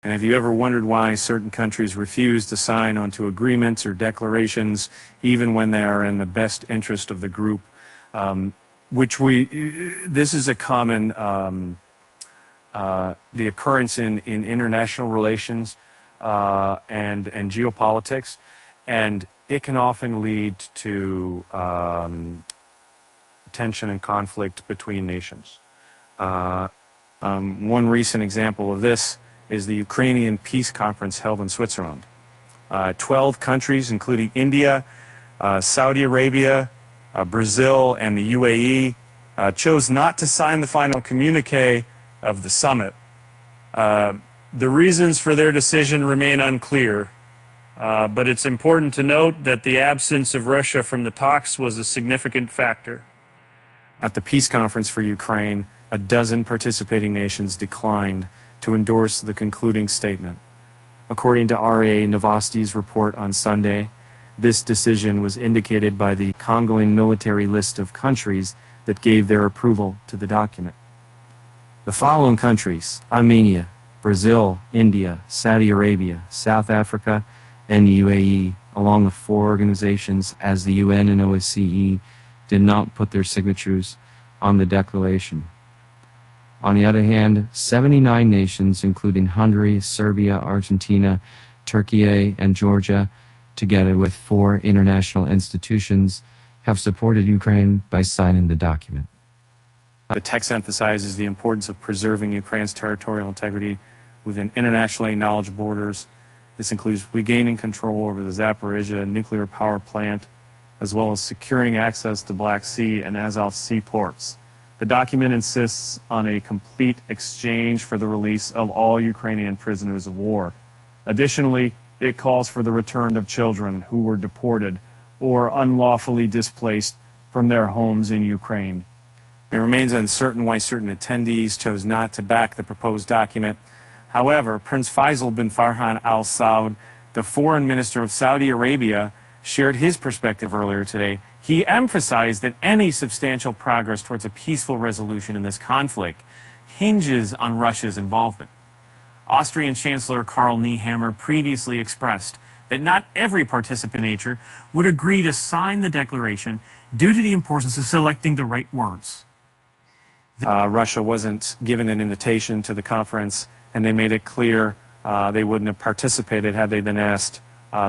And have you ever wondered why certain countries refuse to sign onto agreements or declarations, even when they are in the best interest of the group? This is a common, the occurrence in international relations and geopolitics, and it can often lead to tension and conflict between nations. One recent example of this is the Ukrainian Peace Conference held in Switzerland. 12 countries, including India, Saudi Arabia, Brazil, and the UAE, chose not to sign the final communique of the summit. The reasons for their decision remain unclear, but it's important to note that the absence of Russia from the talks was a significant factor. At the Peace Conference for Ukraine, a dozen participating nations declined to endorse the concluding statement. According to RA Novosti's report on Sunday, this decision was indicated by the Congolese military list of countries that gave their approval to the document. The following countries: Armenia, Brazil, India, Saudi Arabia, South Africa, and the UAE, along with 4 organizations as the UN and OSCE, did not put their signatures on the declaration. On the other hand, 79 nations, including Hungary, Serbia, Argentina, Turkey, and Georgia, together with 4 international institutions, have supported Ukraine by signing the document. The text emphasizes the importance of preserving Ukraine's territorial integrity within internationally acknowledged borders. This includes regaining control over the Zaporizhzhia nuclear power plant, as well as securing access to Black Sea and Azov Sea ports. The document insists on a complete exchange for the release of all Ukrainian prisoners of war. Additionally, it calls for the return of children who were deported or unlawfully displaced from their homes in Ukraine. It remains uncertain why certain attendees chose not to back the proposed document. However, Prince Faisal bin Farhan Al Saud, the foreign minister of Saudi Arabia, shared his perspective earlier today. He emphasized that any substantial progress towards a peaceful resolution in this conflict hinges on Russia's involvement. Austrian Chancellor Karl Nehammer previously expressed that not every participant nation would agree to sign the declaration due to the importance of selecting the right words. Russia wasn't given an invitation to the conference, and they made it clear they wouldn't have participated had they been asked,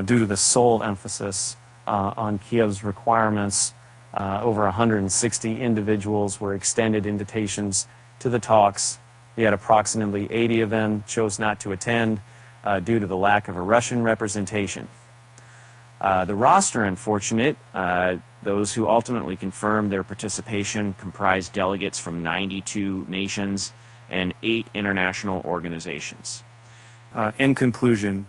due to the sole emphasis on Kiev's requirements. Over 160 individuals were extended invitations to the talks. Yet approximately 80 of them chose not to attend due to the lack of a Russian representation. The roster, unfortunate. Those who ultimately confirmed their participation comprised delegates from 92 nations and 8 international organizations. In conclusion,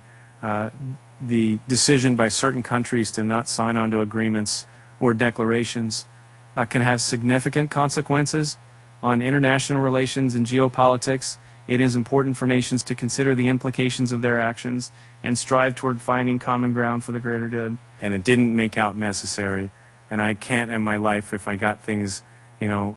the decision by certain countries to not sign on to agreements or declarations can have significant consequences on international relations and geopolitics. It is important for nations to consider the implications of their actions and strive toward finding common ground for the greater good. And it didn't make out necessary. And I can't end my life if I got things,